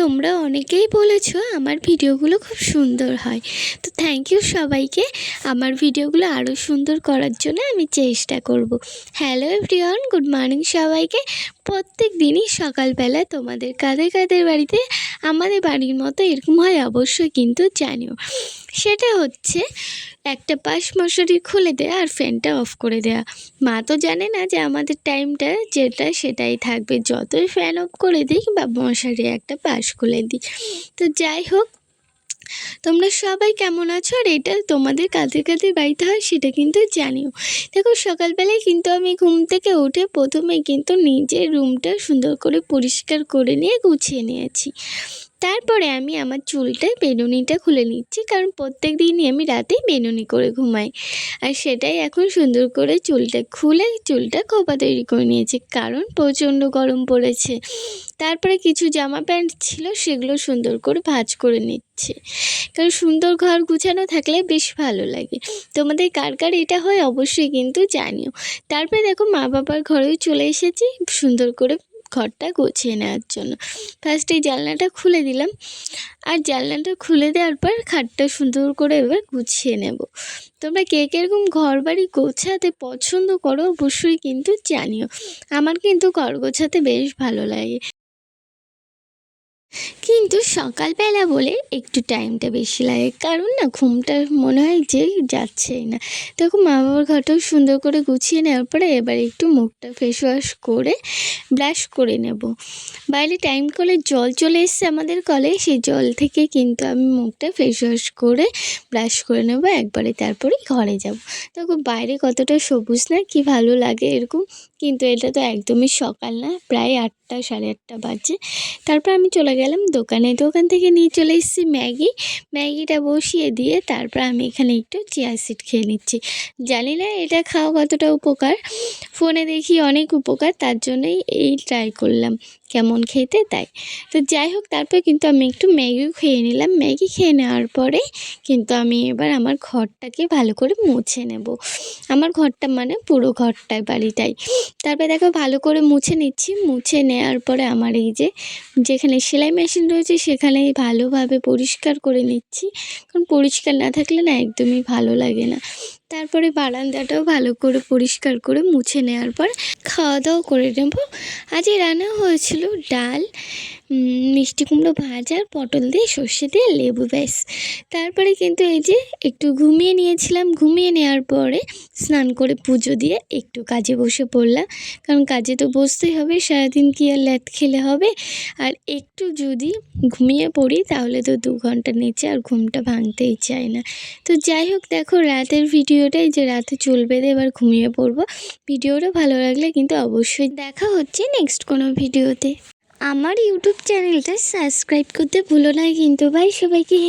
তোমরা অনেকেই বলেছো আমার ভিডিওগুলো খুব সুন্দর হয়। তো থ্যাংক ইউ সবাইকে। আমার ভিডিওগুলো আরও সুন্দর করার জন্য আমি চেষ্টা করব। হ্যালো এভরিওয়ান, গুড মর্নিং সবাইকে। প্রত্যেক দিনই সকালবেলা তোমাদের কাদের কাদের বাড়িতে আমাদের বাড়ির মতো এরকম হয় অবশ্যই কিন্তু জানিও। সেটা হচ্ছে একটা পাশ মশারি খুলে দেয়া আর ফ্যানটা অফ করে দেয়া। মা তো জানে না যে আমাদের টাইমটা যেটা সেটাই থাকবে, যতই ফ্যান অফ করে দিই বা মশারি একটা পাশ খুলে দিই। তো যাই হোক, তোমরা সবাই কেমন আছো আর এটা তোমাদের কাদের কাদের বাড়িতে হয় সেটা কিন্তু জানিও। দেখো, সকালবেলায় কিন্তু আমি ঘুম থেকে উঠে প্রথমে কিন্তু নিজের রুমটা সুন্দর করে পরিষ্কার করে নিয়ে গুছিয়ে নিয়েছি। তারপরে আমি আমার চুলটা বেনুনিটা খুলে নিচ্ছি, কারণ প্রত্যেক দিনই আমি রাতে বেনুনি করে ঘুমাই। আর সেটাই এখন সুন্দর করে চুলটা খুলে চুলটা খোপা তৈরি করে নিয়েছি, কারণ প্রচণ্ড গরম পড়েছে। তারপরে কিছু জামা প্যান্ট ছিল সেগুলো সুন্দর করে ভাঁজ করে নিচ্ছে, কারণ সুন্দর ঘর গুছানো থাকলে বেশ ভালো লাগে। তোমাদের কার কার এটা হয় অবশ্যই কিন্তু জানিও। তারপরে দেখো, মা বাবার ঘরেও চলে এসেছি সুন্দর করে ঘরটা গুছিয়ে নেওয়ার জন্য। ফার্স্টে জানলাটা খুলে দিলাম, আর জানলাটা খুলে দেওয়ার পর খাটটা সুন্দর করে এবার গুছিয়ে নেব। তোমরা কে কীরকম ঘর বাড়ি গোছাতে পছন্দ করো অবশ্যই কিন্তু জানিও। আমার কিন্তু ঘর গোছাতে বেশ ভালো লাগে, কিন্তু সকালবেলা বলে একটু টাইমটা বেশি লাগে, কারণ না ঘুমটা মনে হয় যে যাচ্ছেই না। দেখো, মা বাবার ঘরটাও সুন্দর করে গুছিয়ে নেওয়ার পরে এবার একটু মুখটা ফেস ওয়াশ করে ব্রাশ করে নেব। বাইরে টাইম কলে জল চলে এসছে আমাদের কলে, সেই জল থেকে কিন্তু আমি মুখটা ফেস ওয়াশ করে ব্রাশ করে নেব একবারে, তারপরেই ঘরে যাব। দেখো বাইরে কতটা সবুজ না, কি ভালো লাগে এরকম। কিন্তু এটা তো একদমই সকাল না, প্রায় 8টা 8:30 বাজে। তারপর আমি চলে গেলাম দোকানে। দোকান থেকে নিয়ে চলে এসেছি ম্যাগিটা বসিয়ে দিয়ে তারপর আমি এখানে একটু চিয়া সিড খেয়ে নিচ্ছি। জানি না এটা খাওয়া কতটা উপকার, ফোনে দেখি অনেক উপকার, তার জন্যই এই ট্রাই করলাম কেমন খেতে তাই। তো যাই হোক, তারপর কিন্তু আমি একটু ম্যাগিও খেয়ে নিলাম। ম্যাগি খেয়ে নেওয়ার পরে কিন্তু আমি এবার আমার ঘরটাকে ভালো করে মুছে নেব। আমার ঘরটা মানে পুরো ঘরটায় বাড়িটাই। তারপরে দেখো ভালো করে মুছে নিচ্ছি। মুছে নেওয়ার পরে আমার এই যেখানে সেলাই মেশিন রয়েছে সেখানেই ভালোভাবে পরিষ্কার করে নিচ্ছি, কারণ পরিষ্কার না থাকলে না একদমই ভালো লাগে না। তারপরে বারান্দাটাও ভালো করে পরিষ্কার করে মুছে নেওয়ার পর খাওয়া দাওয়া করে নেব। আজকে রান্না হয়েছিল ডাল, মিষ্টি কুমড়ো ভাজা আর পটল দিয়ে সর্ষে দিয়ে লেবু, ব্যাস। তারপরে কিন্তু এই যে একটু ঘুমিয়ে নিয়েছিলাম। ঘুমিয়ে নেওয়ার পরে স্নান করে পুজো দিয়ে একটু কাজে বসে পড়লাম, কারণ কাজে তো বসতেই হবে, সারাদিন কি আর ল্যাদ খেলে হবে। আর একটু যদি ঘুমিয়ে পড়ি তাহলে তো 2 ঘন্টার নিচে আর ঘুমটা ভাঙতেই চায় না। তো যাই হোক, দেখো রাতের ভিডিওটাই যে রাতে চুল বেঁধে এবার ঘুমিয়ে পড়বো। ভিডিওটা ভালো লাগলে কিন্তু অবশ্যই দেখা হচ্ছে নেক্সট কোনো ভিডিওতে। আমার ইউটিউব চ্যানেলটা সাবস্ক্রাইব করতে ভুলো না কিন্তু। বাই সবাইকে।